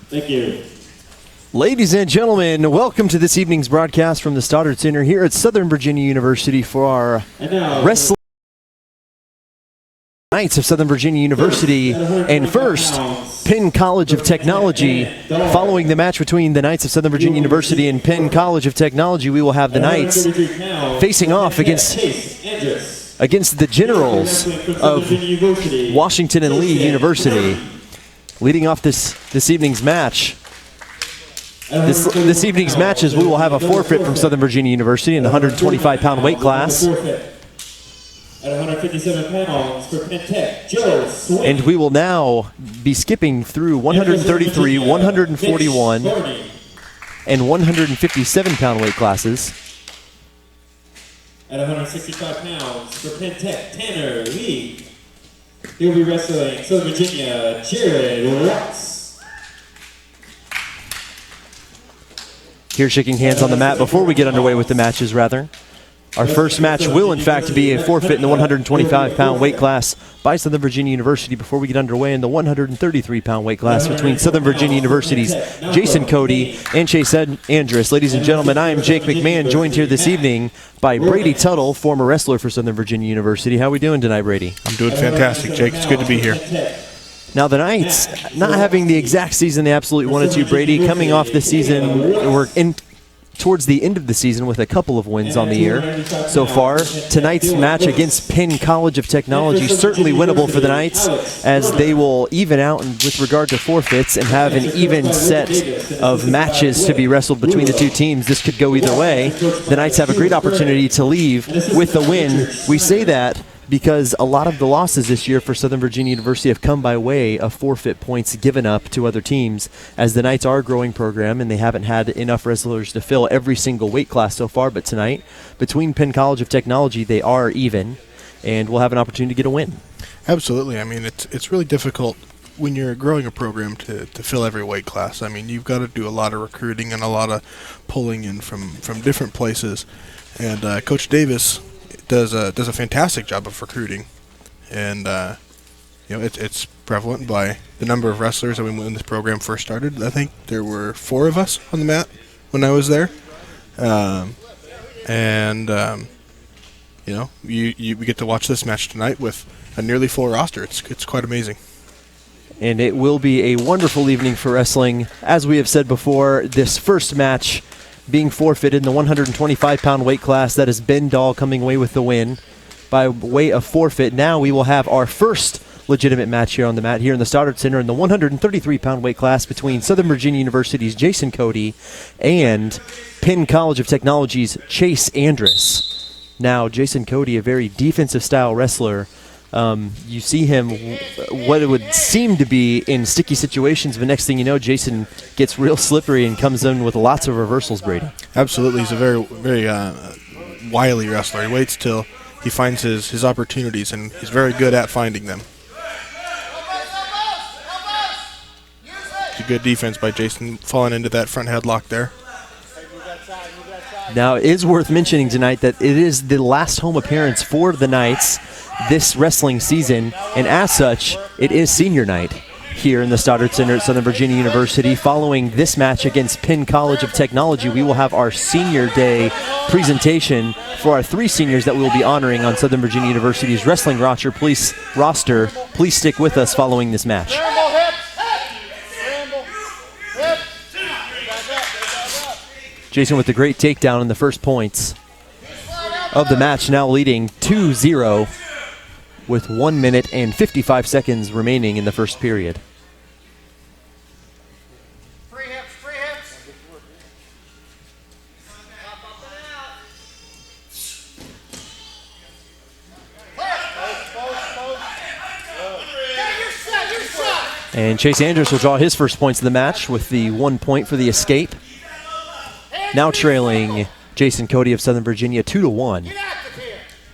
Thank you. Ladies and gentlemen, welcome to this evening's broadcast from the Stoddard Center here at Southern Virginia University for our wrestling Knights of Southern Virginia University and first Penn College of Technology. Following the match between the Knights of Southern Virginia University and Penn College of Technology, we will have the Knights facing off against the Generals of Washington and Lee University. Leading off this evening's match. This evening's matches, we will have a forfeit from Southern Virginia University in the 125-pound weight class. At 157 pounds for Penn Tech, Joe Swing. And we will now be skipping through 133, 141, and 157-pound weight classes. At 165 pounds for Penn Tech, Tanner Lee. He'll be wrestling Southern Virginia, Jared Watts. Here shaking hands on the mat before we get underway with the matches, rather. Our first match will, in fact, be a forfeit in the 125-pound weight class by Southern Virginia University before we get underway in the 133-pound weight class between Southern Virginia University's Jason Cody and Chase Andrus. Ladies and gentlemen, I am Jake McMahon, joined here this evening by Brady Tuttle, former wrestler for Southern Virginia University. How are we doing tonight, Brady? I'm doing fantastic, Jake. It's good to be here. Now, the Knights, not having the exact season they absolutely wanted to, Brady, coming off this season, we're towards the end of the season with a couple of wins on the year so far. Tonight's match against Penn College of Technology, certainly winnable for the Knights, as they will even out with regard to forfeits and have an even set of matches to be wrestled between the two teams. This could go either way. The Knights have a great opportunity to leave with the win. We say that because a lot of the losses this year for Southern Virginia University have come by way of forfeit points given up to other teams, as the Knights are a growing program and they haven't had enough wrestlers to fill every single weight class so far. But tonight, between Penn College of Technology, they are even, and we'll have an opportunity to get a win. Absolutely. I mean, it's really difficult when you're growing a program to fill every weight class. I mean, you've got to do a lot of recruiting and a lot of pulling in from different places. And Coach Davis does a fantastic job of recruiting, and it's prevalent by the number of wrestlers that when this program first started. I think there were 4 of us on the mat when I was there, we get to watch this match tonight with a nearly full roster. It's quite amazing. And it will be a wonderful evening for wrestling. As we have said before, this first match being forfeited in the 125-pound weight class. That is Ben Dahl coming away with the win by way of forfeit. Now we will have our first legitimate match here on the mat here in the Stoddard Center in the 133-pound weight class between Southern Virginia University's Jason Cody and Penn College of Technology's Chase Andrus. Now, Jason Cody, a very defensive-style wrestler. You see him, what it would seem to be in sticky situations, but next thing you know, Jason gets real slippery and comes in with lots of reversals, Brady. Absolutely. He's a very, very wily wrestler. He waits till he finds his opportunities, and he's very good at finding them. It's a good defense by Jason, falling into that front headlock there. Now, it is worth mentioning tonight that it is the last home appearance for the Knights this wrestling season, and as such, it is senior night here in the Stoddard Center at Southern Virginia University. Following this match against Penn College of Technology, we will have our senior day presentation for our 3 seniors that we will be honoring on Southern Virginia University's wrestling roster. Please stick with us following this match. Jason with a great takedown in the first points of the match, now leading 2-0 with 1 minute and 55 seconds remaining in the first period. Free hips. And Chase Andrus will draw his first points of the match with the 1 point for the escape. Now trailing Jason Cody of Southern Virginia 2-1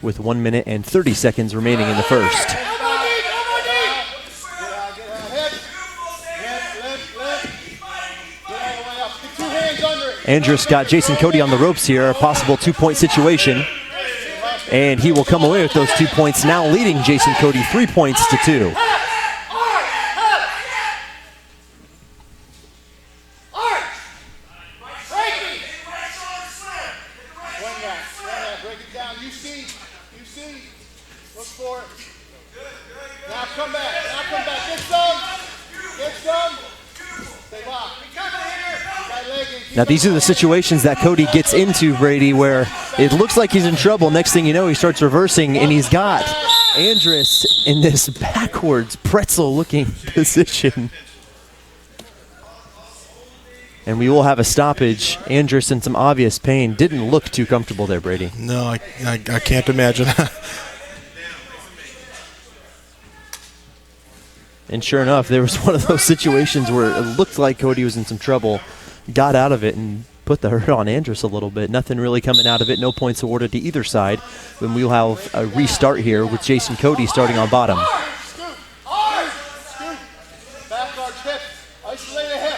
with 1 minute and 30 seconds remaining in the first. Andrus got Jason Cody on the ropes here, a possible 2-point situation. And he will come away with those 2 points, now leading Jason Cody 3 points to 2. you see. Look for it. Now come back. Get some. Stay locked. Now these are the situations that Cody gets into, Brady, where it looks like he's in trouble. Next thing you know, he starts reversing, and he's got Andrus in this backwards pretzel-looking position. And we will have a stoppage. Andrus in some obvious pain. Didn't look too comfortable there, Brady. No, I can't imagine. And sure enough, there was one of those situations where it looked like Cody was in some trouble, got out of it, and put the hurt on Andrus a little bit. Nothing really coming out of it. No points awarded to either side. When we'll have a restart here with Jason Cody starting on bottom. Back guard hip. Isolate a hip.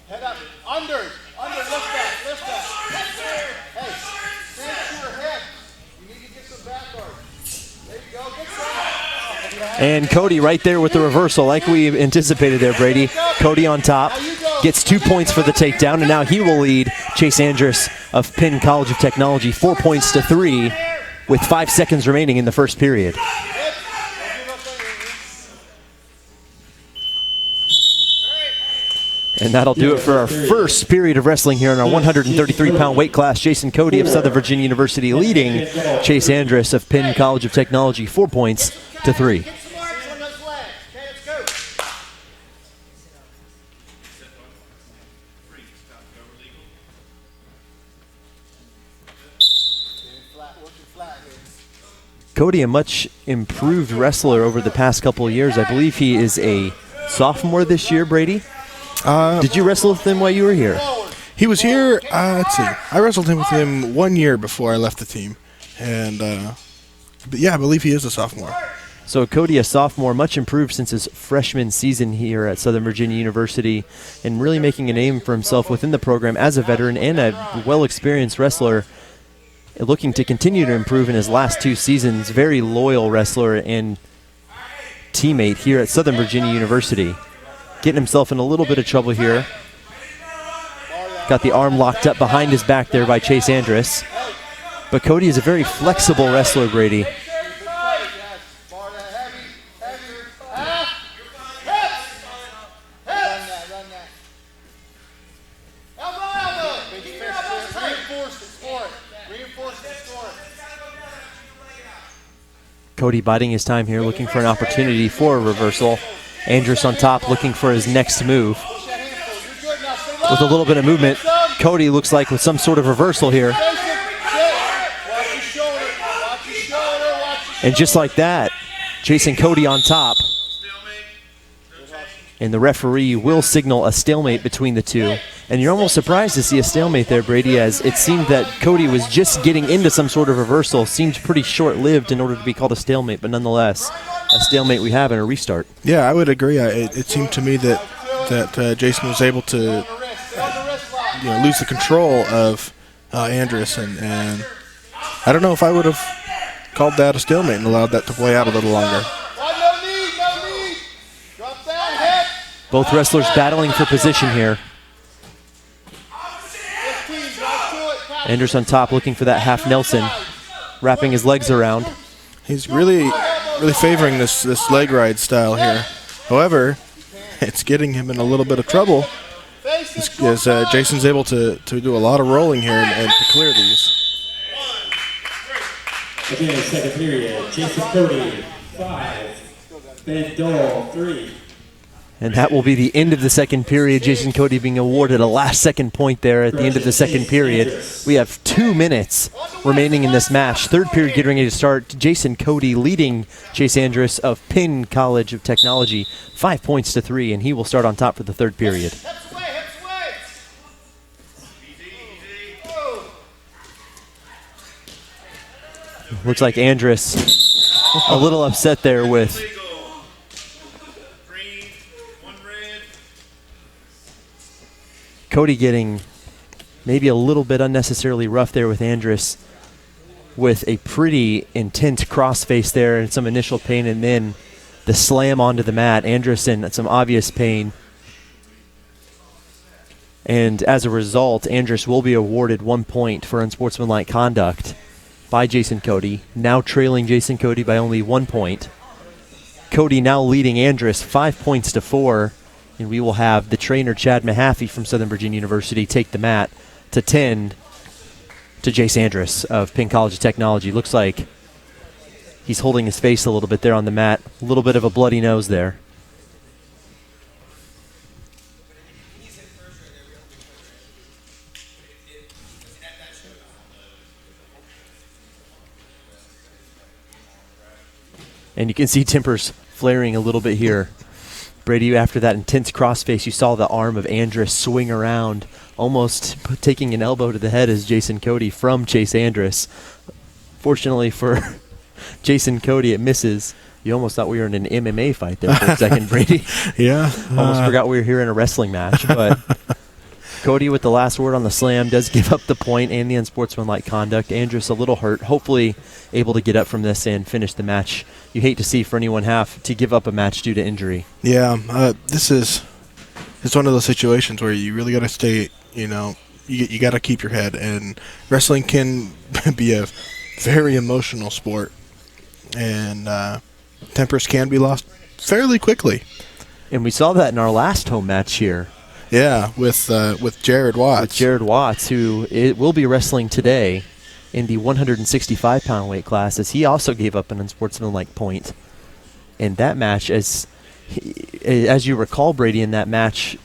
Head up. Under. Lift that. Hey, stand to your head. You need to get some back guard. There you go. Get some. And Cody right there with the reversal, like we anticipated there, Brady. Cody on top, gets 2 points for the takedown, and now he will lead Chase Andrus of Penn College of Technology 4 points to 3 with 5 seconds remaining in the first period. And that'll do it for our first period of wrestling here in our 133-pound weight class. Jason Cody of Southern Virginia University leading Chase Andrus of Penn College of Technology 4 points to 3. Cody, a much improved wrestler over the past couple of years. I believe he is a sophomore this year, Brady. Did you wrestle with him while you were here? He was here, let's see. I wrestled him with him 1 year before I left the team. And, but yeah, I believe he is a sophomore. So Cody, a sophomore, much improved since his freshman season here at Southern Virginia University, and really making a name for himself within the program as a veteran and a well-experienced wrestler, looking to continue to improve in his last 2 seasons. Very loyal wrestler and teammate here at Southern Virginia University. Getting himself in a little bit of trouble here. Got the arm locked up behind his back there by Chase Andrus. But Cody is a very flexible wrestler, Brady. Cody biding his time here, looking for an opportunity for a reversal. Andrus on top, looking for his next move. With a little bit of movement, Cody looks like with some sort of reversal here. And just like that, Jason Cody on top. And the referee will signal a stalemate between the two. And you're almost surprised to see a stalemate there, Brady, as it seemed that Cody was just getting into some sort of reversal. Seemed pretty short-lived in order to be called a stalemate, but nonetheless, a stalemate we have and a restart. Yeah, I would agree. It seemed to me that Jason was able to lose the control of Andrus, and I don't know if I would have called that a stalemate and allowed that to play out a little longer. Both wrestlers battling for position here. Andrus on top, looking for that half Nelson, wrapping his legs around. He's really favoring this leg ride style here. However, it's getting him in a little bit of trouble as Jason's able to do a lot of rolling here and to clear these. Again, second period. Jason Cody, 5. Ben Dole, 3. And that will be the end of the second period. Jason Cody being awarded a last-second point there at the end of the second period. We have 2 minutes remaining in this match. Third period getting ready to start. Jason Cody leading Chase Andrus of Penn College of Technology 5 points to 3, and he will start on top for the third period. Looks like Andrus a little upset there with Cody getting maybe a little bit unnecessarily rough there with Andrus, with a pretty intense crossface there and some initial pain, and then the slam onto the mat. Andrus in some obvious pain. And as a result, Andrus will be awarded 1 point for unsportsmanlike conduct by Jason Cody, now trailing Jason Cody by only 1 point. Cody now leading Andrus 5 points to 4, and we will have the trainer Chad Mahaffey from Southern Virginia University take the mat to tend to Jace Andrus of Penn College of Technology. Looks like he's holding his face a little bit there on the mat, a little bit of a bloody nose there. And you can see tempers flaring a little bit here. Brady, after that intense crossface, you saw the arm of Andrus swing around, almost taking an elbow to the head as Jason Cody from Chase Andrus. Fortunately for Jason Cody, it misses. You almost thought we were in an MMA fight there for a second, Brady. Yeah. Almost forgot we were here in a wrestling match, but Cody with the last word on the slam does give up the point and the unsportsmanlike conduct. Andrus a little hurt, hopefully able to get up from this and finish the match. You hate to see for anyone have to give up a match due to injury. Yeah, it's one of those situations where you really got to stay, you got to keep your head. And wrestling can be a very emotional sport. And tempers can be lost fairly quickly. And we saw that in our last home match here. Yeah, with Jared Watts. With Jared Watts, who will be wrestling today in the 165-pound weight class, as he also gave up an unsportsmanlike point. And that match, as you recall, Brady, in that match,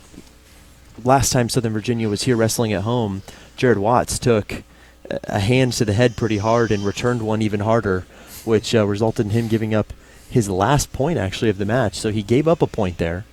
last time Southern Virginia was here wrestling at home, Jared Watts took a hand to the head pretty hard and returned one even harder, which resulted in him giving up his last point, actually, of the match. So he gave up a point there.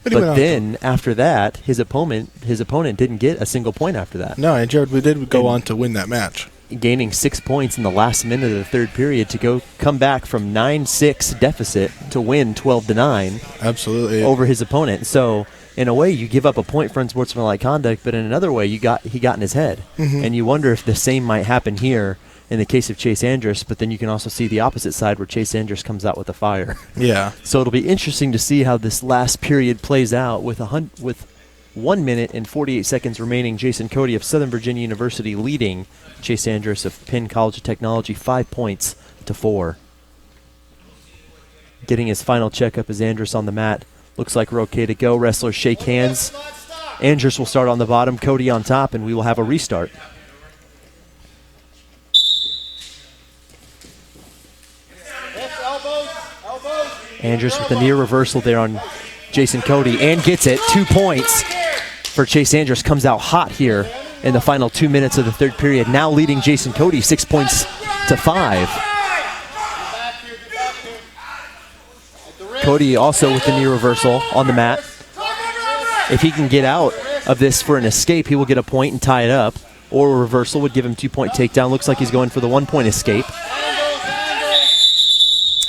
But then, after that, his opponent didn't get a single point after that. No, and Jared did go on to win that match, gaining 6 points in the last minute of the third period to come back from 9-6 deficit to win 12-9. Absolutely. Over his opponent. So, in a way, you give up a point for unsportsmanlike conduct, but in another way, he got in his head. Mm-hmm. And you wonder if the same might happen here in the case of Chase Andrus, but then you can also see the opposite side where Chase Andrus comes out with a fire. Yeah. So it'll be interesting to see how this last period plays out with 1 minute and 48 seconds remaining. Jason Cody of Southern Virginia University leading Chase Andrus of Penn College of Technology 5 points to 4. Getting his final checkup as Andrus on the mat. Looks like we're okay to go. Wrestlers shake hands. Andrus will start on the bottom, Cody on top, and we will have a restart. Andrus with the near reversal there on Jason Cody and gets it. 2 points for Chase Andrus. Comes out hot here in the final 2 minutes of the third period. Now leading Jason Cody 6 points to 5. Cody also with the near reversal on the mat. If he can get out of this for an escape, he will get a point and tie it up. Or a reversal would give him 2 point takedown. Looks like he's going for the 1 point escape.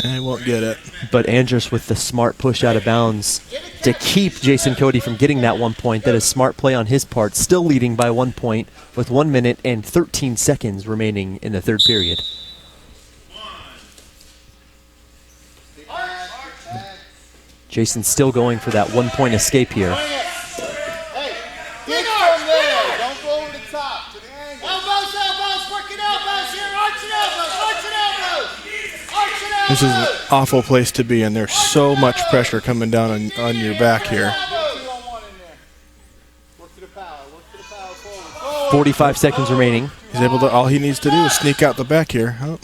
And he won't get it. But Andrus with the smart push out of bounds to keep Jason Cody from getting that 1 point. That is smart play on his part. Still leading by 1 point with 1 minute and 13 seconds remaining in the third period. Jason's still going for that 1 point escape here. This is an awful place to be, and there's so much pressure coming down on your back here. 45 seconds remaining. He's able to. All he needs to do is sneak out the back here. Oh,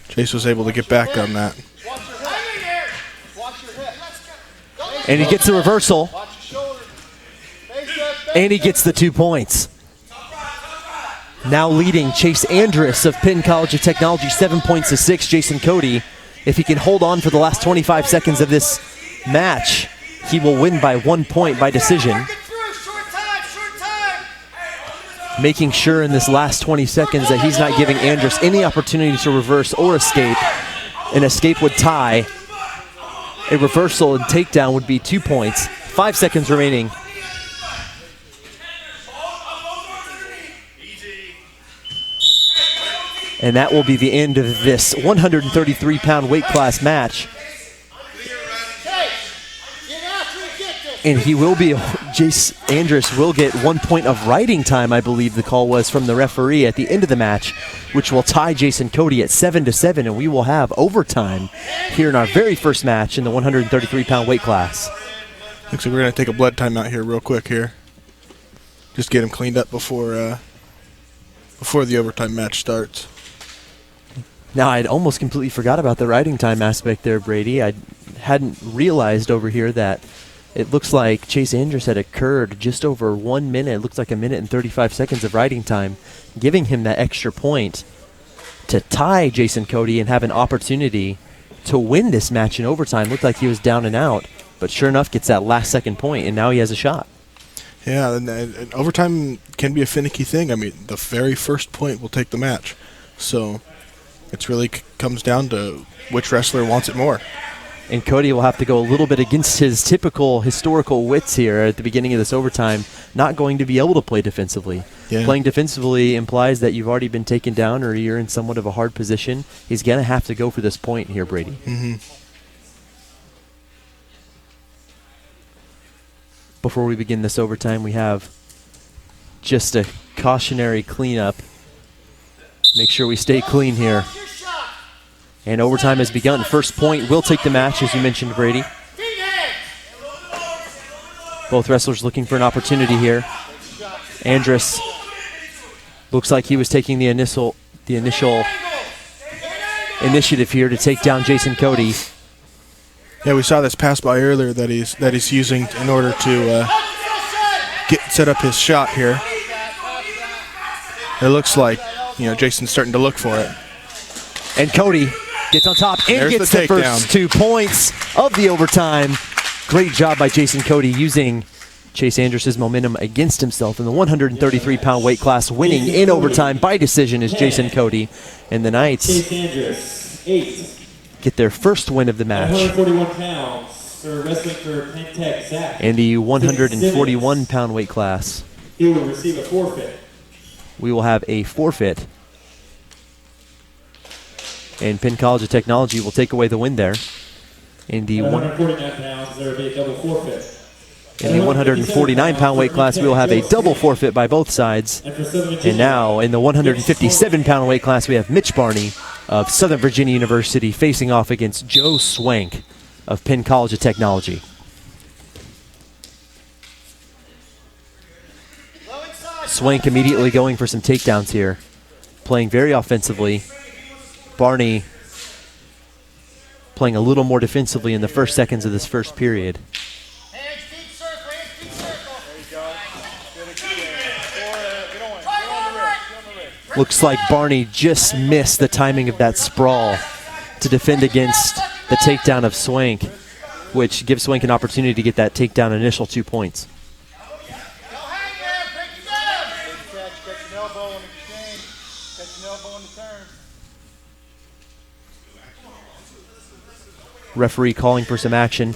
Chase was able to get back on that. And he gets the reversal. And he gets the 2 points. Now leading Chase Andrus of Penn College of Technology 7 points to 6. Jason Cody, if he can hold on for the last 25 seconds of this match, he will win by 1 point by decision. Making sure in this last 20 seconds that he's not giving Andrus any opportunity to reverse or escape. An escape would tie. A reversal and takedown would be 2 points. 5 seconds remaining. And that will be the end of this 133-pound weight class match. And he will be, Jace Andrus will get 1 point of riding time, I believe the call was from the referee at the end of the match, which will tie Jason Cody at 7-7, and we will have overtime here in our very first match in the 133-pound weight class. Looks like we're going to take a blood timeout here real quick here. Just get him cleaned up before the overtime match starts. Now, I'd almost completely forgot about the riding time aspect there, Brady. I hadn't realized over here that it looks like Chase Andrus had occurred just over 1 minute. It looks like 1 minute and 35 seconds of riding time, giving him that extra point to tie Jason Cody and have an opportunity to win this match in overtime. Looked like he was down and out, but sure enough gets that last second point, and now he has a shot. Yeah, and overtime can be a finicky thing. I mean, the very first point will take the match. So it really comes down to which wrestler wants it more. And Cody will have to go a little bit against his typical historical wits here at the beginning of this overtime, not going to be able to play defensively. Yeah. Playing defensively implies that you've already been taken down or you're in somewhat of a hard position. He's going to have to go for this point here, Brady. Mm-hmm. Before we begin this overtime, we have just a cautionary cleanup. Make sure we stay clean here. And overtime has begun. First point will take the match, as you mentioned, Brady. Both wrestlers looking for an opportunity here. Andrus looks like he was taking the initial initiative here to take down Jason Cody. Yeah, we saw this pass by earlier that he's using in order to set up his shot here. It looks like Jason's starting to look for it. And Cody gets on top and There's gets the the first 2 points of the overtime. Great job by Jason Cody using Chase Andrus' momentum against himself in the 133-pound weight class. Winning in overtime by decision is Jason Cody. And the Knights Chase Andrus, 8. get their first win of the match. 141 pounds for wrestling for Penn Tech, Zach. In the 141-pound weight class, He will receive a forfeit. we will have a forfeit. And Penn College of Technology will take away the win there. In the 149 pounds, there will be a double forfeit. In the 149-pound weight class, we will have a double forfeit by both sides. And now, in the 157-pound weight class, we have Mitch Barney of Southern Virginia University facing off against Joe Swank of Penn College of Technology. Swank immediately going for some takedowns here, playing very offensively. Barney playing a little more defensively in the first seconds of this first period. Looks like Barney just missed the timing of that sprawl to defend against the takedown of Swank, which gives Swank an opportunity to get that takedown initial 2 points. Referee calling for some action,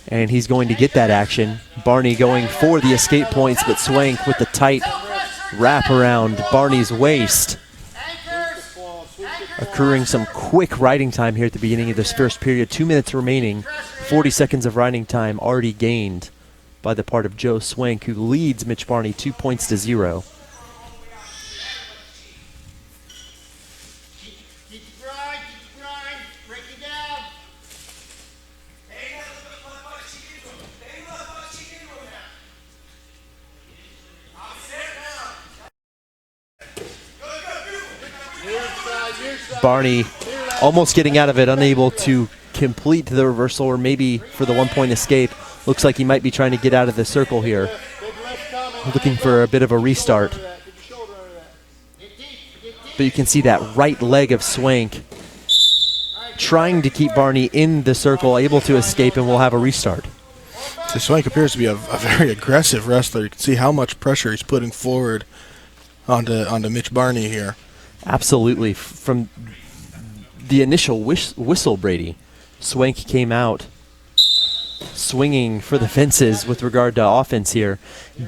and he's going to get that action. Barney going for the escape points, but Swank with the tight wrap around Barney's waist. Occurring some quick riding time here at the beginning of this first period. 2 minutes remaining, 40 seconds of riding time already gained by the part of Joe Swank, who leads Mitch Barney 2 points to 0. Barney almost getting out of it, unable to complete the reversal or maybe for the 1 point escape. Looks like he might be trying to get out of the circle here. Looking for a bit of a restart. But you can see that right leg of Swank trying to keep Barney in the circle, able to escape, and we'll have a restart. So Swank appears to be a very aggressive wrestler. You can see how much pressure he's putting forward onto Mitch Barney here. Absolutely. From the initial whistle, Brady, Swank came out swinging for the fences with regard to offense here.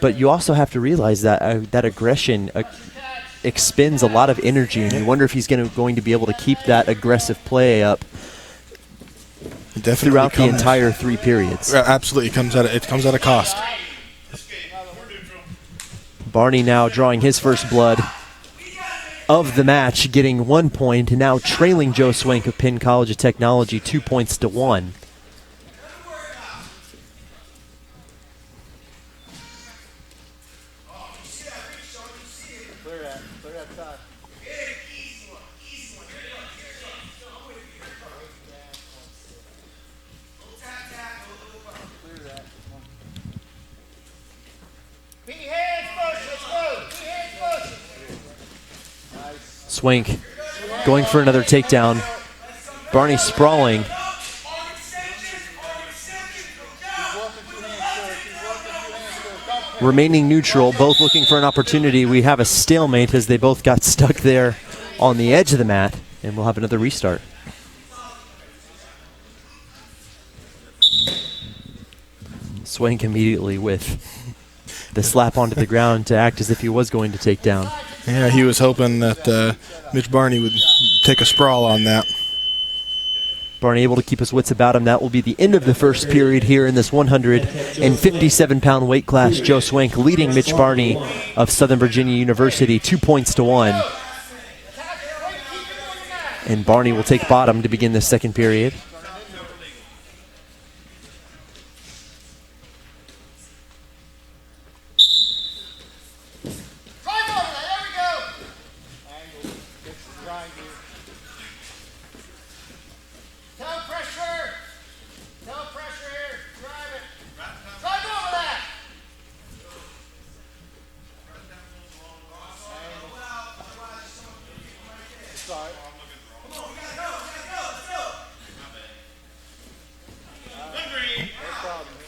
But you also have to realize that that aggression expends a lot of energy, and you wonder if he's going to be able to keep that aggressive play up Definitely throughout the entire 3 periods. Absolutely, it comes at a cost. Barney now drawing his first blood of the match, getting 1 point, and now trailing Joe Swank of Penn College of Technology 2 points to 1. Swank going for another takedown. Barney sprawling. Remaining neutral, both looking for an opportunity. We have a stalemate as they both got stuck there on the edge of the mat, and we'll have another restart. Swank immediately with the slap onto the ground to act as if he was going to take down. Yeah, he was hoping that Mitch Barney would take a sprawl on that. Barney able to keep his wits about him. That will be the end of the first period here in this 157-pound weight class. Joe Swank leading Mitch Barney of Southern Virginia University 2 points to 1. And Barney will take bottom to begin the second period.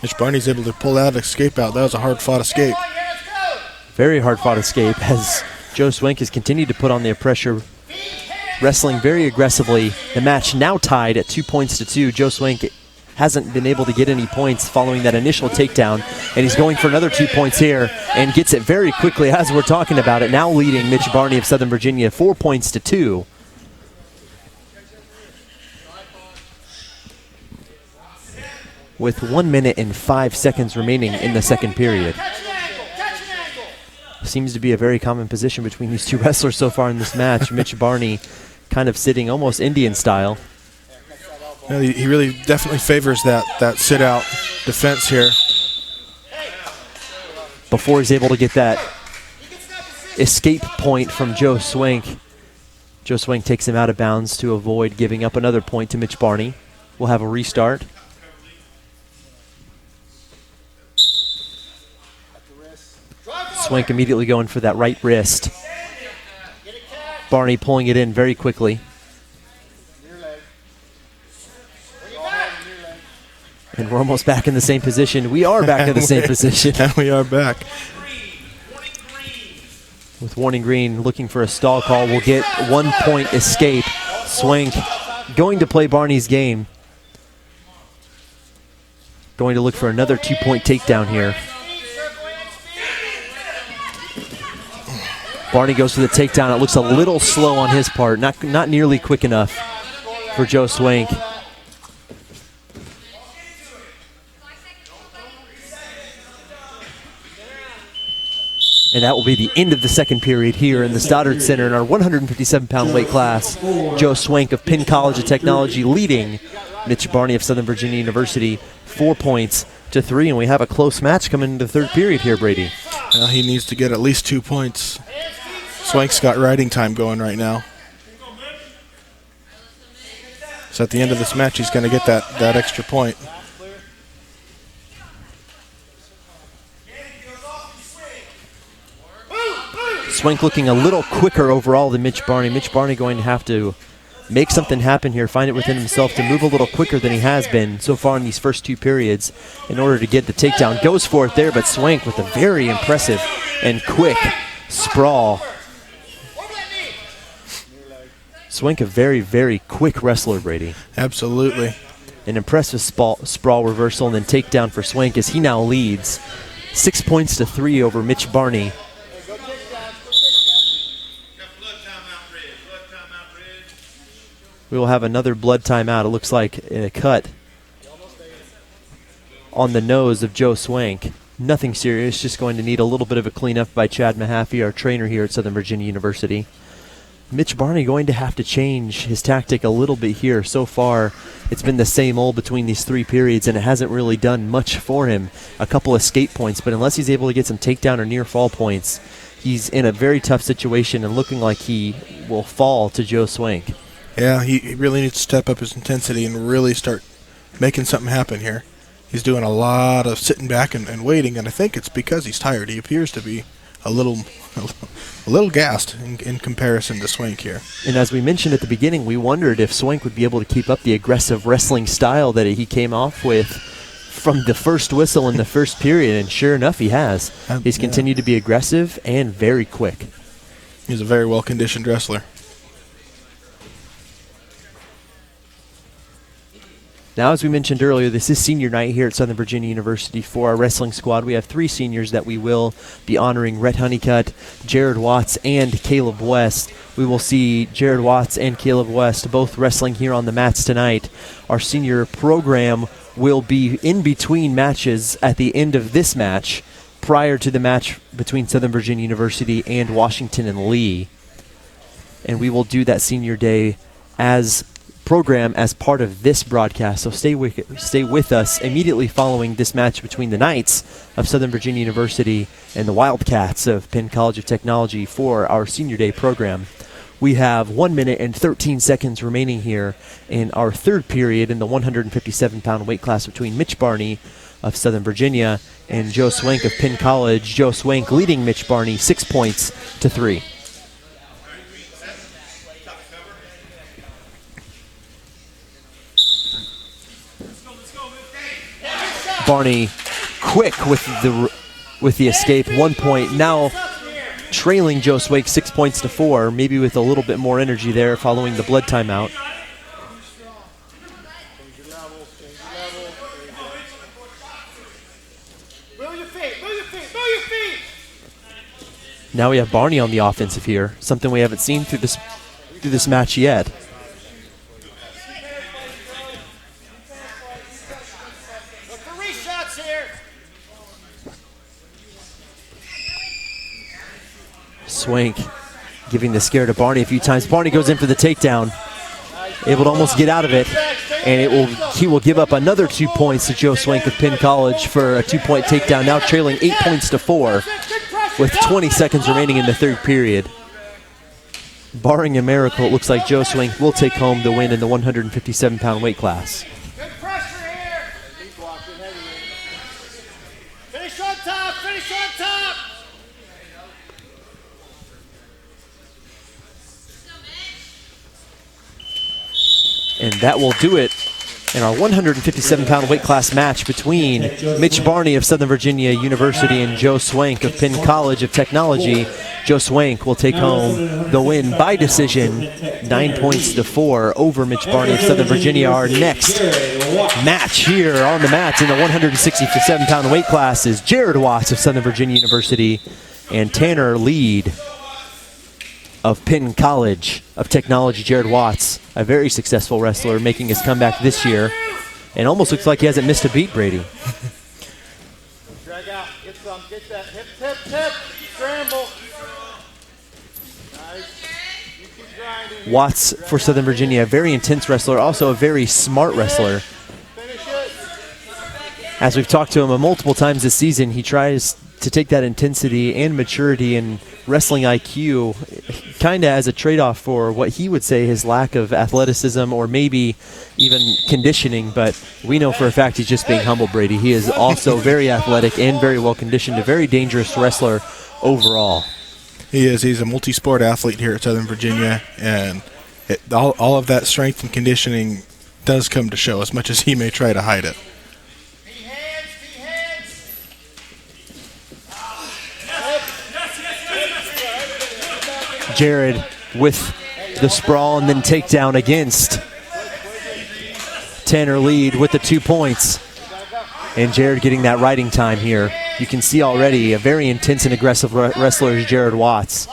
Mitch Barney's able to pull out, escape out. That was a hard-fought escape. Very hard-fought escape as Joe Swank has continued to put on their pressure, wrestling very aggressively. The match now tied at 2 points to 2. Joe Swank hasn't been able to get any points following that initial takedown, and he's going for another 2 points here and gets it very quickly as we're talking about it. Now leading Mitch Barney of Southern Virginia 4 points to 2. With 1 minute and 5 seconds remaining in the second period. Seems to be a very common position between these two wrestlers so far in this match. Mitch Barney kind of sitting almost Indian style. Yeah, he really definitely favors that sit-out defense here. Before he's able to get that escape point from Joe Swank. Joe Swank takes him out of bounds to avoid giving up another point to Mitch Barney. We'll have a restart. Swank immediately going for that right wrist. Barney pulling it in very quickly. And we're almost back in the same position. We are back in the same position. And we are back. With Warning Green looking for a stall call, we'll get 1 point escape. Swank going to play Barney's game. Going to look for another 2 point takedown here. Barney goes for the takedown. It looks a little slow on his part, not nearly quick enough for Joe Swank. And that will be the end of the second period here in the Stoddard Center in our 157-pound weight class. Joe Swank of Penn College of Technology leading Mitch Barney of Southern Virginia University 4 points to 3, and we have a close match coming into the third period here, Brady. Well, he needs to get at least 2 points. Swank's got riding time going right now. So at the end of this match, he's going to get that extra point. Swank looking a little quicker overall than Mitch Barney. Mitch Barney going to have to make something happen here, find it within himself to move a little quicker than he has been so far in these first 2 periods in order to get the takedown. Goes for it there, but Swank with a very impressive and quick sprawl. Swank a very, very quick wrestler, Brady. Absolutely. An impressive sprawl reversal and then takedown for Swank as he now leads 6 points to 3 over Mitch Barney. We will have another blood timeout. It looks like a cut on the nose of Joe Swank. Nothing serious, just going to need a little bit of a cleanup by Chad Mahaffey, our trainer here at Southern Virginia University. Mitch Barney going to have to change his tactic a little bit here. So far, it's been the same old between these 3 periods, and it hasn't really done much for him. A couple escape points, but unless he's able to get some takedown or near fall points, he's in a very tough situation and looking like he will fall to Joe Swank. Yeah, he really needs to step up his intensity and really start making something happen here. He's doing a lot of sitting back and waiting, and I think it's because he's tired. He appears to be a little gassed in comparison to Swank here. And as we mentioned at the beginning, we wondered if Swank would be able to keep up the aggressive wrestling style that he came off with from the first whistle in the first period, and sure enough, he has. He's continued to be aggressive and very quick. He's a very well-conditioned wrestler. Now, as we mentioned earlier, this is senior night here at Southern Virginia University for our wrestling squad. We have 3 seniors that we will be honoring: Rhett Honeycutt, Jared Watts, and Caleb West. We will see Jared Watts and Caleb West both wrestling here on the mats tonight. Our senior program will be in between matches at the end of this match, prior to the match between Southern Virginia University and Washington and Lee. And we will do that senior day program as part of this broadcast, so stay with us immediately following this match between the Knights of Southern Virginia University and the Wildcats of Penn College of Technology for our senior day program. We have 1 minute and 13 seconds remaining here in our 3rd period in the 157-pound weight class between Mitch Barney of Southern Virginia and Joe Swank of Penn College. Joe Swank leading Mitch Barney 6 points to 3. Barney quick with the escape. 1 point. Now trailing Joe Swank 6 points to 4, maybe with a little bit more energy there following the blood timeout. Now we have Barney on the offensive here, something we haven't seen through this match yet. Swank giving the scare to Barney a few times. Barney goes in for the takedown, able to almost get out of it, and he will give up another 2 points to Joe Swank of Penn College for a 2-point takedown, now trailing 8 points to 4 with 20 seconds remaining in the 3rd period. Barring a miracle, it looks like Joe Swank will take home the win in the 157-pound weight class. Finish on top, finish on top! And that will do it in our 157-pound weight class match between Mitch Barney of Southern Virginia University and Joe Swank of Penn College of Technology. Joe Swank will take home the win by decision, 9 points to 4 over Mitch Barney of Southern Virginia. Our next match here on the mats in the 167-pound weight class is Jared Watts of Southern Virginia University and Tanner Lead of Penn College of Technology. Jared Watts, a very successful wrestler, making his comeback this year, and almost looks like he hasn't missed a beat, Brady. Drag out, get some, get that, hip, tip, tip, scramble. Nice, you keep grinding. Watts for Southern Virginia, a very intense wrestler, also a very smart wrestler. Finish it. As we've talked to him multiple times this season, he tries to take that intensity and maturity and wrestling IQ kind of as a trade-off for what he would say his lack of athleticism or maybe even conditioning, but we know for a fact he's just being humble, Brady. He is also very athletic and very well-conditioned, a very dangerous wrestler overall. He is. He's a multi-sport athlete here at Southern Virginia, and all of that strength and conditioning does come to show, as much as he may try to hide it. Jared with the sprawl and then takedown against Tanner Lead with the 2 points. And Jared getting that riding time here. You can see already a very intense and aggressive wrestler is Jared Watts.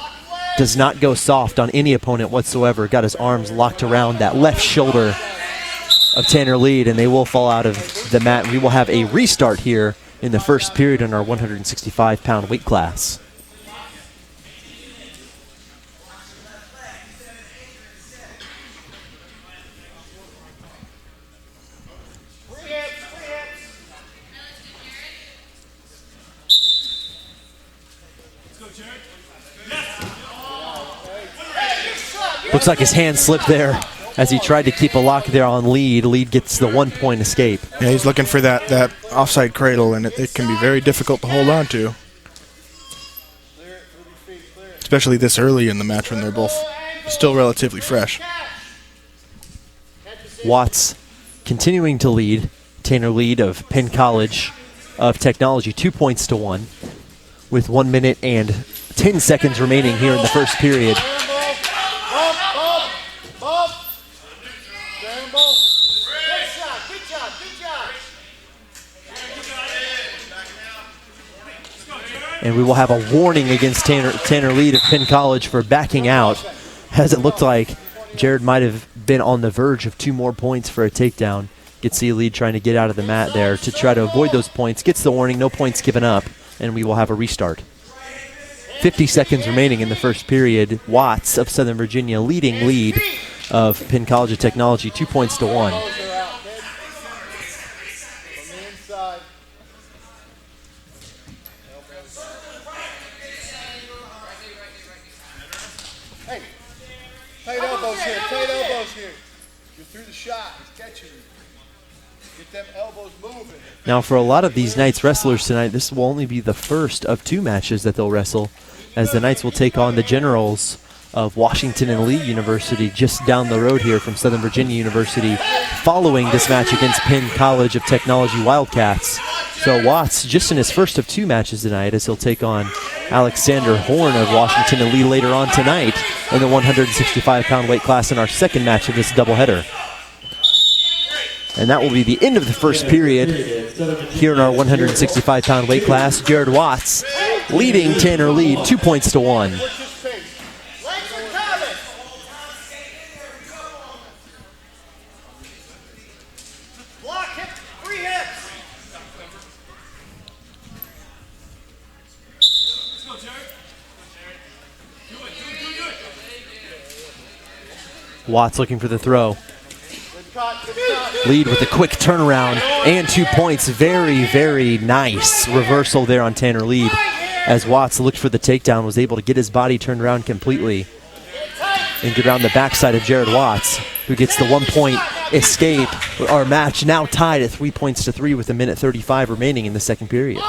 Does not go soft on any opponent whatsoever. Got his arms locked around that left shoulder. of Tanner lead, and they will fall out of the mat. We will have a restart here in the first period in our 165-pound weight class. Looks like his hand slipped there as he tried to keep a lock there on Lead. Lead gets the 1-point escape. Yeah, he's looking for that offside cradle, and it can be very difficult to hold on to. Especially this early in the match when they're both still relatively fresh. Watts continuing to lead. Tanner Lead of Penn College of Technology, 2 points to 1, with 1 minute and 10 seconds remaining here in the first period. And we will have a warning against Tanner Lead of Penn College for backing out, as it looked like Jared might have been on the verge of 2 more points for a takedown. You can see Lead trying to get out of the mat there to try to avoid those points. Gets the warning, no points given up, and we will have a restart. 50 seconds remaining in the first period. Watts of Southern Virginia leading Lead of Penn College of Technology, 2 points to 1. Tight elbows here, tight elbows here. You're through the shot, he's catching you. Get them elbows moving. Now for a lot of these Knights wrestlers tonight, this will only be the first of 2 matches that they'll wrestle, as the Knights will take on the Generals of Washington and Lee University just down the road here from Southern Virginia University, following this match against Penn College of Technology Wildcats. So Watts just in his first of 2 matches tonight, as he'll take on Alexander Horn of Washington and Lee later on tonight in the 165-pound weight class in our second match of this doubleheader. And that will be the end of the first period here in our 165-pound weight class. Jared Watts leading Tanner Lead 2 points to 1. Watts looking for the throw. Lead with a quick turnaround and 2 points. Very, very nice reversal there on Tanner Lead, as Watts looked for the takedown, was able to get his body turned around completely and get around the backside of Jared Watts, who gets the 1-point escape. Our match now tied at 3 points to 3 with 1:35 remaining in the second period.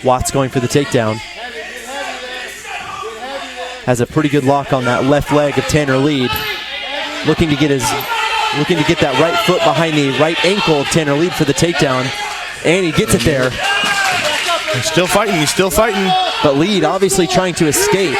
Watts going for the takedown. Has a pretty good lock on that left leg of Tanner Lead. Looking to get that right foot behind the right ankle of Tanner Lead for the takedown. And he gets it there. He's still fighting, he's still fighting. But Lead obviously trying to escape.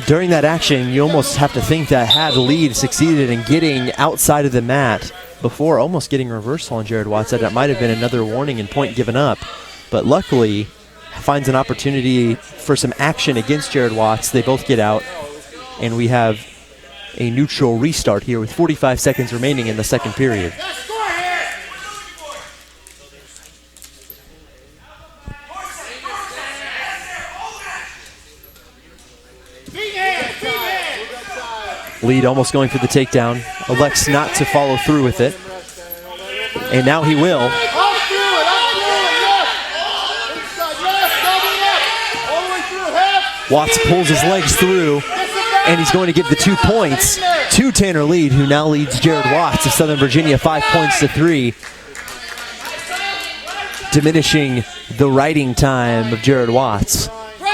During that action, you almost have to think that had Lead succeeded in getting outside of the mat before almost getting reversal on Jared Watts, that might have been another warning and point given up. But luckily, finds an opportunity for some action against Jared Watts. They both get out, and we have a neutral restart here with 45 seconds remaining in the second period. Lead almost going for the takedown. Elects not to follow through with it. And now he will. Watts pulls his legs through, and he's going to give the 2 points to Tanner Lead, who now leads Jared Watts of Southern Virginia 5 points to 3. Diminishing the riding time of Jared Watts.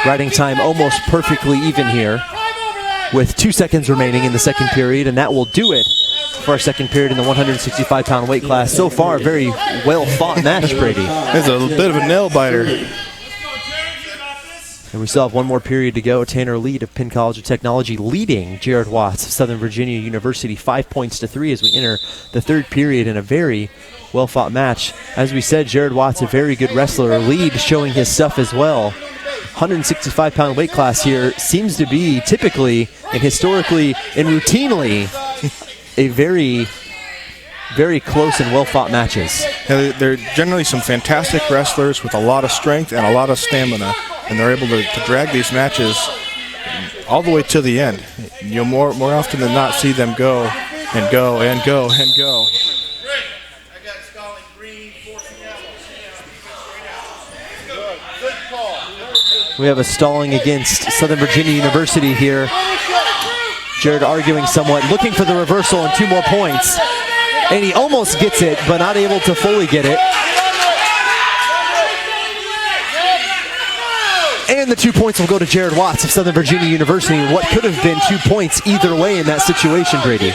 Riding time almost perfectly even here, with 2 seconds remaining in the second period, and that will do it for our second period in the 165-pound weight class. So far, very well-fought match, Brady. It's a bit of a nail-biter. And we still have one more period to go. Tanner Lead of Penn College of Technology leading Jared Watts of Southern Virginia University 5 points to 3 as we enter the third period in a very well-fought match. As we said, Jared Watts, a very good wrestler. Lead showing his stuff as well. 165-pound weight class here seems to be typically and historically and routinely a very, very close and well-fought matches. Yeah, they're generally some fantastic wrestlers with a lot of strength and a lot of stamina, and they're able to drag these matches all the way to the end. You'll more often than not see them go and go and go and go. We have a stalling against Southern Virginia University here. Jared arguing somewhat, looking for the reversal and 2 more points. And he almost gets it, but not able to fully get it. And the 2 points will go to Jared Watts of Southern Virginia University. What could have been 2 points either way in that situation, Brady.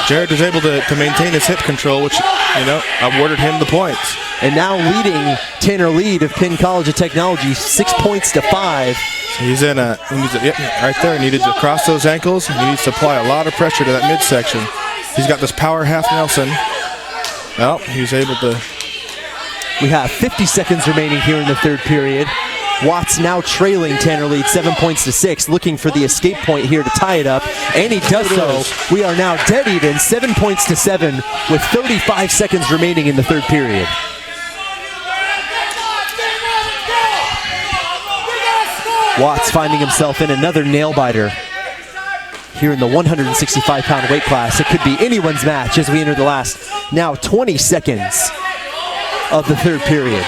Jared was able to maintain his hip control, which, awarded him the points. And now leading Tanner Lead of Penn College of Technology 6 points to 5. He's in right there. He needed to cross those ankles. He needs to apply a lot of pressure to that midsection. He's got this power half Nelson. Well, he was able to. We have 50 seconds remaining here in the third period. Watts now trailing Tanner Lead 7 points to 6, looking for the escape point here to tie it up, and he does so. We are now dead even, 7 points to 7, with 35 seconds remaining in the third period. Watts finding himself in another nail-biter here in the 165-pound weight class. It could be anyone's match as we enter the last, now 20 seconds of the third period.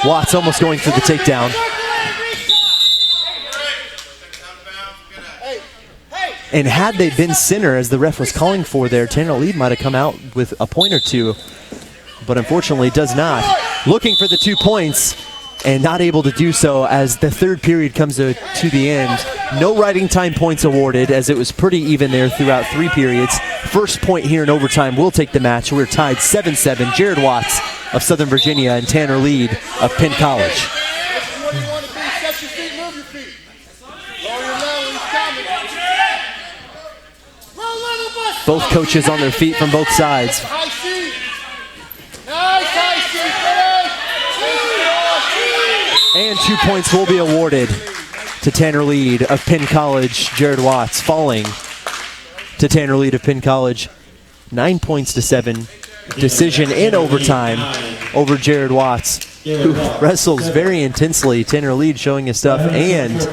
Watts almost going for the takedown. And had they been center, as the ref was calling for there, Tanner Lead might have come out with a point or two, but unfortunately does not. Looking for the 2 points and not able to do so as the third period comes to the end. No riding time points awarded, as it was pretty even there throughout 3 periods. First point here in overtime will take the match. We're tied 7-7. Jared Watts of Southern Virginia and Tanner Lead of Penn College. Both coaches on their feet from both sides. And 2 points will be awarded to Tanner Lead of Penn College. Jared Watts falling to Tanner Lead of Penn College. 9 points to 7. Decision in overtime over Jared Watts, who wrestles very intensely. Tanner Lead showing his stuff and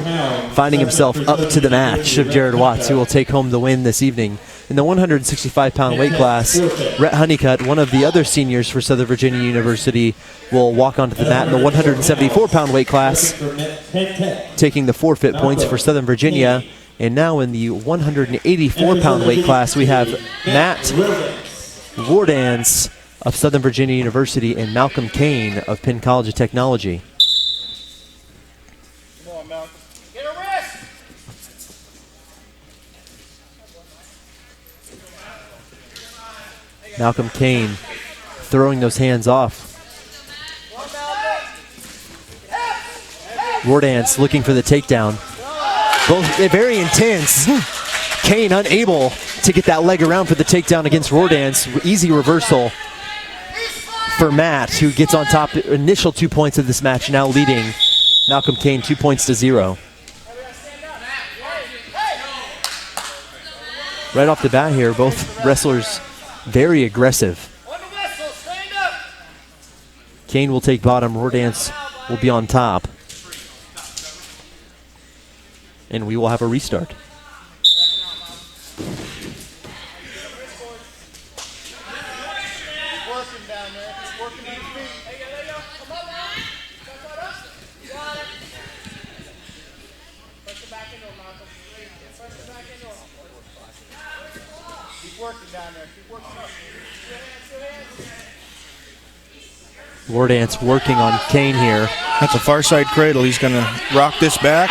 finding himself up to the match of Jared Watts, who will take home the win this evening. In the 165-pound weight class, Rhett Honeycutt, one of the other seniors for Southern Virginia University, will walk onto the mat in the 174-pound weight class, taking the forfeit points for Southern Virginia. And now in the 184-pound weight class, we have Matt Wardans of Southern Virginia University and Malcolm Kane of Penn College of Technology. Come on, Malcolm. Get a wrist! Malcolm Kane throwing those hands off. Wardans looking for the takedown. Both very intense. Kane unable to get that leg around for the takedown against Wardans. Easy reversal for Matt, who gets on top. Initial 2 points of this match, now leading Malcolm Kane 2 points to 0. Right off the bat here, both wrestlers very aggressive. Kane will take bottom, Wardans will be on top. And we will have a restart. Wardans working on Kane here. That's a far side cradle. He's going to rock this back.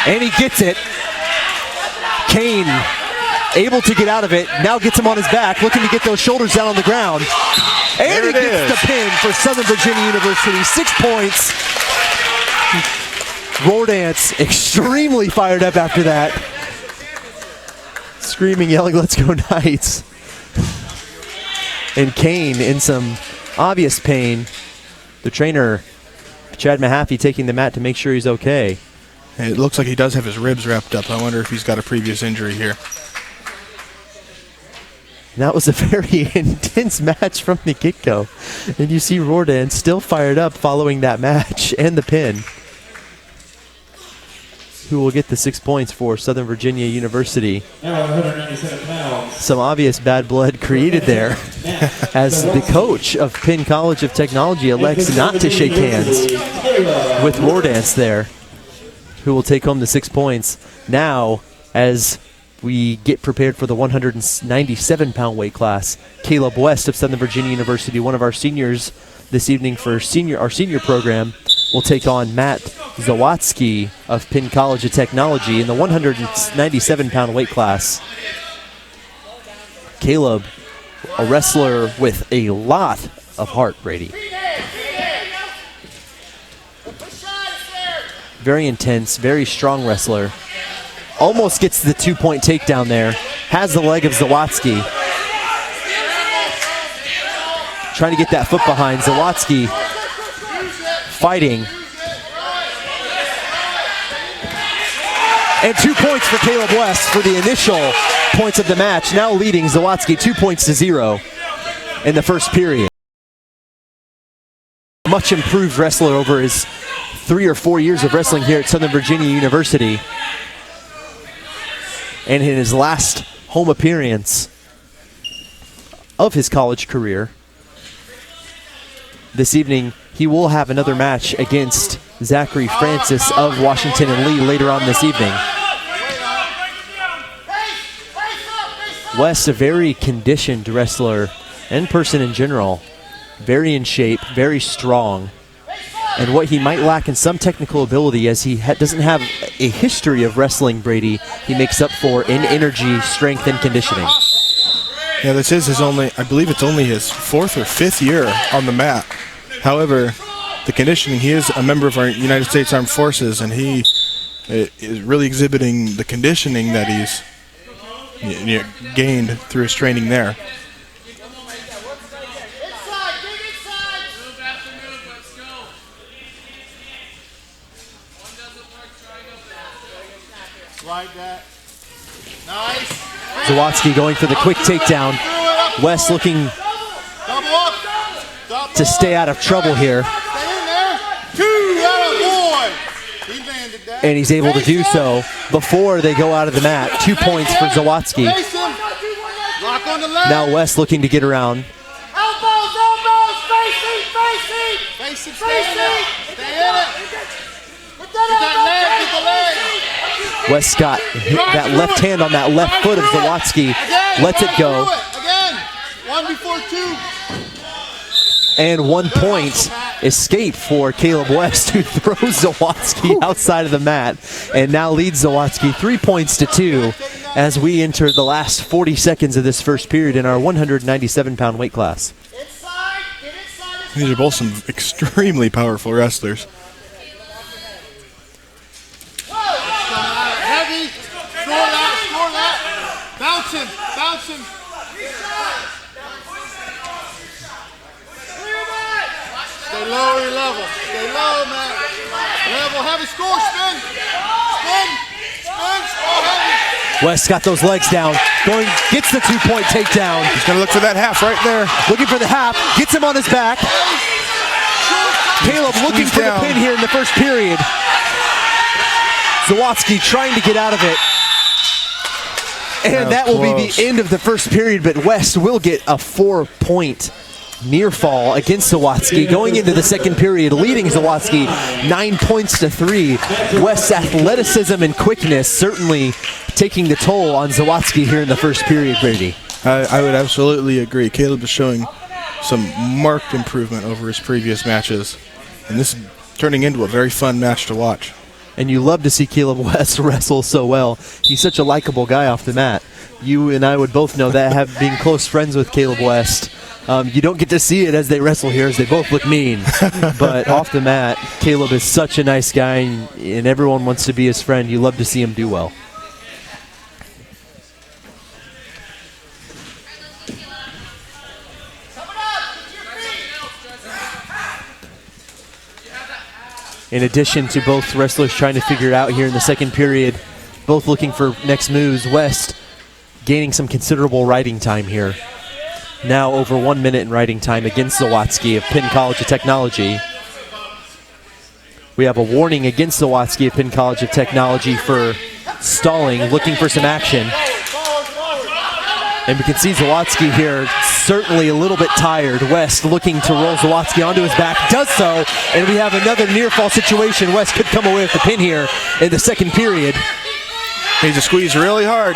And he gets it. Kane able to get out of it. Now gets him on his back, looking to get those shoulders down on the ground. And he gets the pin for Southern Virginia University. 6 points. Roardance extremely fired up after that. Screaming, yelling, "Let's go Knights." And Kane in some obvious pain. The trainer, Chad Mahaffey, taking the mat to make sure he's okay. It looks like he does have his ribs wrapped up. I wonder if he's got a previous injury here. That was a very intense match from the get-go. And you see Roardan still fired up following that match and the pin. Who will get the 6 points for Southern Virginia University. Now 197 pounds. Some obvious bad blood created there as the coach of Penn College of Technology elects not to shake hands with Roardance there, who will take home the 6 points. Now, as we get prepared for the 197-pound weight class, Caleb West of Southern Virginia University, one of our seniors this evening for our senior program, will take on Matt Zawatsky of Penn College of Technology in the 197-pound weight class. Caleb, a wrestler with a lot of heart, Brady. Very intense, very strong wrestler. Almost gets the 2-point takedown there. Has the leg of Zawatsky. Trying to get that foot behind. Zawatsky fighting. And 2 points for Caleb West for the initial points of the match. Now leading Zawatsky 2 points to 0 in the first period. Much improved wrestler over his 3 or 4 years of wrestling here at Southern Virginia University. And in his last home appearance of his college career, this evening he will have another match against Zachary Francis of Washington and Lee later on this evening. West, a very conditioned wrestler and person in general, very in shape, very strong. And what he might lack in some technical ability, as he doesn't have a history of wrestling, Brady, he makes up for in energy, strength, and conditioning. Yeah, this is his only, I believe it's only his 4th or 5th year on the mat. However, the conditioning, he is a member of our United States Armed Forces, and he is really exhibiting the conditioning that he's gained through his training there. Like that. Nice. Zawatsky going for the quick takedown. West looking to stay out of trouble here. And he's able to do so before they go out of the mat. 2 points for Zawatsky. Now West looking to get around. Elbows, facing. Stay in it. Get that leg. West got that left hand on that left foot of Zawatsky. Lets it go. Again. 1 before 2. And 1 point escape for Caleb West, who throws Zawatsky outside of the mat and now leads Zawatsky 3 points to 2 as we enter the last 40 seconds of this first period in our 197-pound weight class. These are both some extremely powerful wrestlers. Heavy. Score that. Bounce him. Stay low or level. Stay low, man. Level, heavy, score, spin, score heavy. West got those legs down. Gets the 2-point takedown. He's going to look for that half right there. Looking for the half. Gets him on his back. Caleb looking for the pin here in the first period. Zawatsky trying to get out of it. And that will be the end of the first period, but West will get a 4-point near fall against Zawatsky going into the second period, leading Zawatsky 9 points to 3. West's athleticism and quickness certainly taking the toll on Zawatsky here in the first period, Brady. I would absolutely agree. Caleb is showing some marked improvement over his previous matches, and this is turning into a very fun match to watch. And you love to see Caleb West wrestle so well. He's such a likable guy off the mat. You and I would both know that, being close friends with Caleb West. You don't get to see it as they wrestle here, as they both look mean. But off the mat, Caleb is such a nice guy, and everyone wants to be his friend. You love to see him do well. In addition to both wrestlers trying to figure it out here in the second period, both looking for next moves, West gaining some considerable riding time here. Now over 1 minute in riding time against Zawatsky of Penn College of Technology. We have a warning against Zawatsky of Penn College of Technology for stalling, looking for some action. And we can see Zawatsky here certainly a little bit tired. West looking to roll Zawatsky onto his back, does so, and we have another near fall situation. West could come away with the pin here in the second period. Needs to squeeze really hard,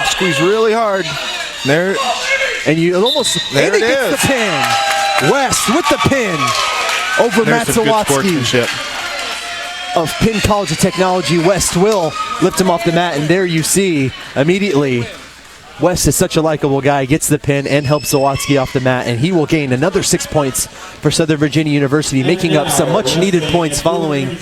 There, and you almost, there and he it gets is. the pin. West with the pin over Matt There's some good Zawatsky sportsmanship. of Penn College of Technology. West will lift him off the mat, and there you see immediately West is such a likable guy, gets the pin and helps Zawatsky off the mat, and he will gain another 6 points for Southern Virginia University, making up some much-needed points following.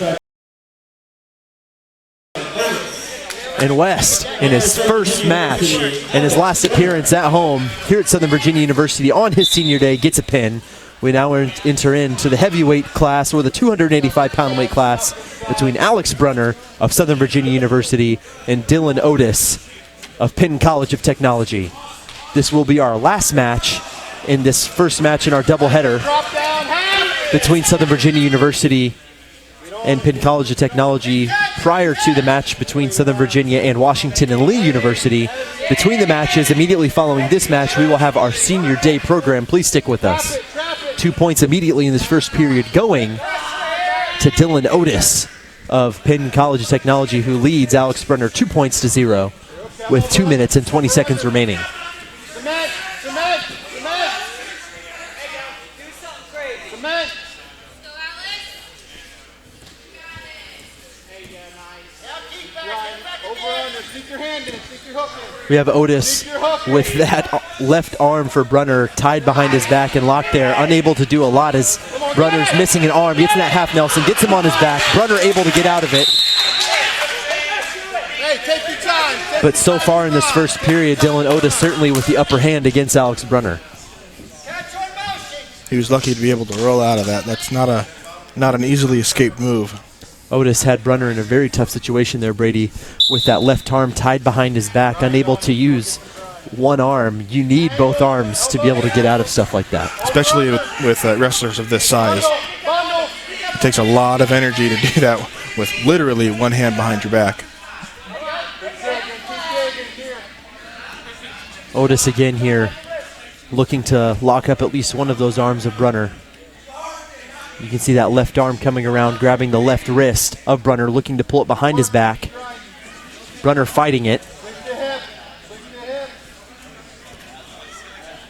And West, in his first match and his last appearance at home here at Southern Virginia University on his senior day, gets a pin. We now enter into the heavyweight class, or the 285-pound weight class, between Alex Brunner of Southern Virginia University and Dylan Otis of Penn College of Technology. This will be our last match in this first match in our doubleheader between Southern Virginia University and Penn College of Technology prior to the match between Southern Virginia and Washington and Lee University. Between the matches, immediately following this match, we will have our senior day program. Please stick with us. 2 points immediately in this first period going to Dylan Otis of Penn College of Technology, who leads Alex Brunner 2 points to 0 with 2 minutes and 20 seconds remaining. We have Otis with that left arm for Brunner tied behind his back and locked there, unable to do a lot as Brunner's missing an arm. Gets in that half Nelson, gets him on his back. Brunner able to get out of it. But so far in this first period, Dylan Otis certainly with the upper hand against Alex Brunner. He was lucky to be able to roll out of that. That's not an easily escaped move. Otis had Brunner in a very tough situation there, Brady, with that left arm tied behind his back, unable to use one arm. You need both arms to be able to get out of stuff like that. Especially with wrestlers of this size. It takes a lot of energy to do that with literally one hand behind your back. Otis again here, looking to lock up at least one of those arms of Brunner. You can see that left arm coming around, grabbing the left wrist of Brunner, looking to pull it behind his back. Brunner fighting it.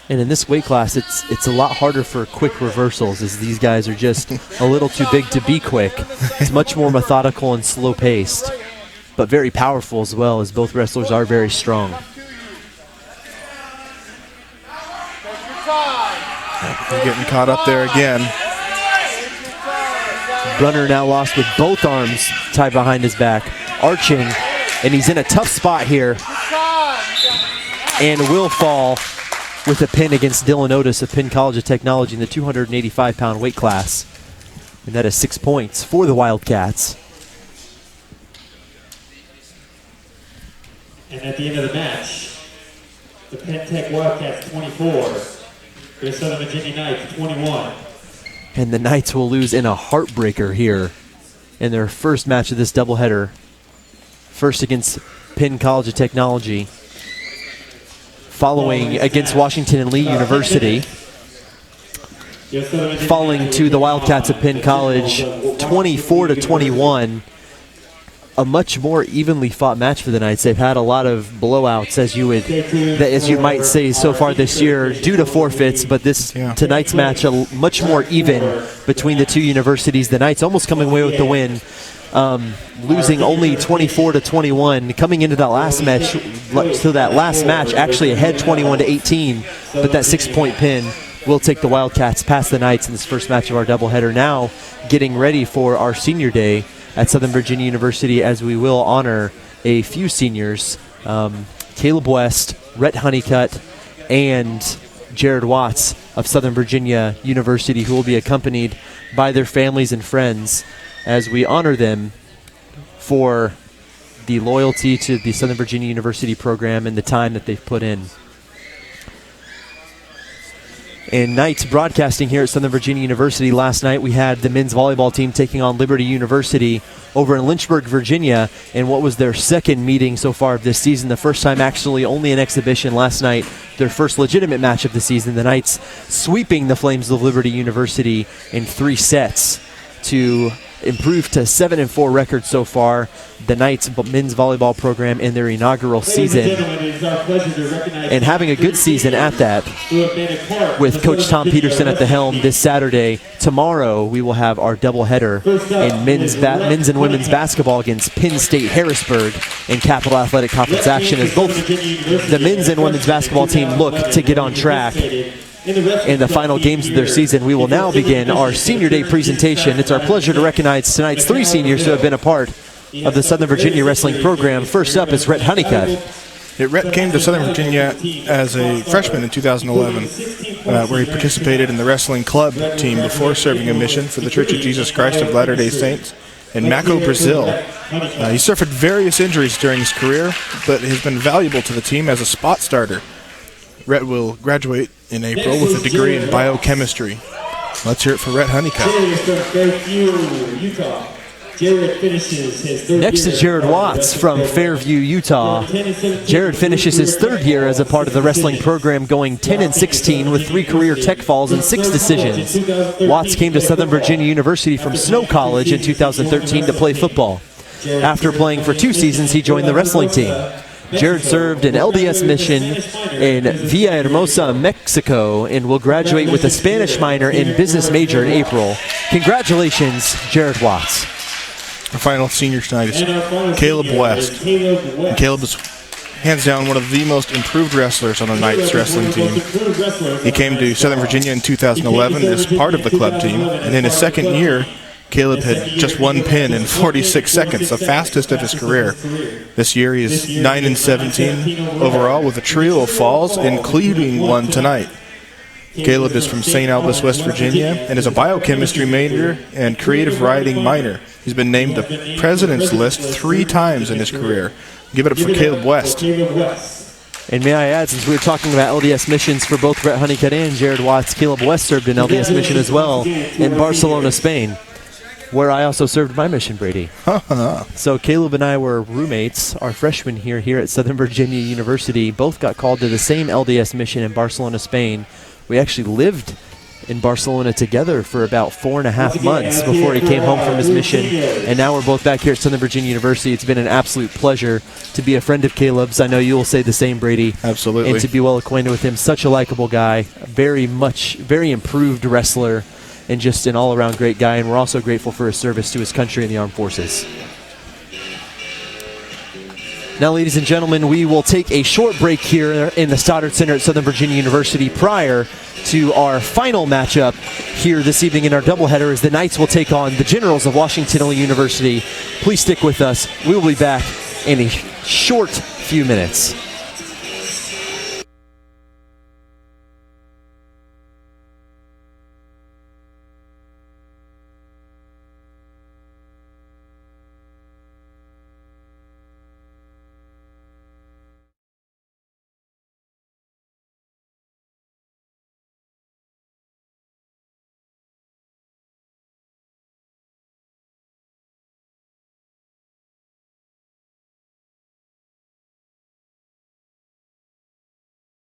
And in this weight class, it's a lot harder for quick reversals, as these guys are just a little too big to be quick. It's much more methodical and slow-paced, but very powerful as well, as both wrestlers are very strong. We're getting caught up there again. Brunner now lost with both arms tied behind his back, arching, and he's in a tough spot here and will fall with a pin against Dylan Otis of Penn College of Technology in the 285-pound weight class. And that is 6 points for the Wildcats. And at the end of the match, the Penn Tech Wildcats 24, the Southern Virginia Knights 21. And the Knights will lose in a heartbreaker here in their first match of this doubleheader. First against Penn College of Technology, following against Washington and Lee University, falling to the Wildcats of Penn College 24-21. a much more evenly fought match for the Knights. They've had a lot of blowouts, as you might say, so far this year, due to forfeits. But tonight's match much more even between the two universities. The Knights almost coming away with the win, losing only 24-21, coming into that last match. So that last match actually ahead 21-18, but that 6-point pin will take the Wildcats past the Knights in this first match of our doubleheader. Now getting ready for our senior day at Southern Virginia University, as we will honor a few seniors, Caleb West, Rhett Honeycutt, and Jared Watts of Southern Virginia University, who will be accompanied by their families and friends as we honor them for the loyalty to the Southern Virginia University program and the time that they've put in. And Knights broadcasting here at Southern Virginia University. Last night we had the men's volleyball team taking on Liberty University over in Lynchburg, Virginia, in what was their second meeting so far of this season. The first time actually only an exhibition last night, their first legitimate match of the season. The Knights sweeping the Flames of Liberty University in 3 sets to improve to 7-4 record so far. The Knights men's volleyball program in their inaugural season, and having a good season at that, with Coach Tom Peterson at the helm this Saturday. Tomorrow we will have our doubleheader in men's and women's basketball against Penn State Harrisburg in Capital Athletic Conference action, as both the men's and women's basketball team look to get on track in the final games of their season. We will now begin our Senior Day presentation. It's our pleasure to recognize tonight's 3 seniors who have been a part of the Southern Virginia wrestling program. First up is Rhett Honeycutt. Rhett came to Southern Virginia as a freshman in 2011, where he participated in the wrestling club team before serving a mission for the Church of Jesus Christ of Latter-day Saints in Maco, Brazil. He suffered various injuries during his career, but has been valuable to the team as a spot starter. Rhett will graduate in April with a degree in biochemistry. Let's hear it for Rhett Honeycutt. Next is Jared Watts from Fairview, Utah. Jared finishes his 3rd year as a part of the wrestling program, going 10-16 with 3 career tech falls and 6 decisions. Watts came to Southern Virginia University from Snow College in 2013 to play football. After playing for 2 seasons, he joined the wrestling team. Jared served an LDS mission in Villahermosa, Mexico, and will graduate with a Spanish minor and business major in April. Congratulations, Jared Watts. Our final senior tonight is Caleb West. And Caleb is hands down one of the most improved wrestlers on the Knights wrestling team. He came to Southern Virginia in 2011 as part of the club team, and in his 2nd year, Caleb had just 1 pin in 46 seconds, the fastest of his career. This year he is 9-17 overall with a trio of falls, including one tonight. Caleb is from St. Albans, West Virginia, and is a biochemistry major and creative writing minor. He's been named the President's List 3 times in his career. Give it up for Caleb West. And may I add, since we were talking about LDS missions for both Rhett Honeycutt and Jared Watts, Caleb West served an LDS mission as well in Barcelona, Spain, where I also served my mission, Brady. So Caleb and I were roommates, our freshmen here at Southern Virginia University. Both got called to the same LDS mission in Barcelona, Spain. We actually lived in Barcelona together for about 4.5 months before he came home from his mission. And now we're both back here at Southern Virginia University. It's been an absolute pleasure to be a friend of Caleb's. I know you will say the same, Brady. Absolutely. And to be well acquainted with him. Such a likable guy, very improved wrestler, and just an all-around great guy, and we're also grateful for his service to his country and the armed forces. Now, ladies and gentlemen, we will take a short break here in the Stoddard Center at Southern Virginia University prior to our final matchup here this evening in our doubleheader, as the Knights will take on the Generals of Washington University. Please stick with us. We will be back in a short few minutes.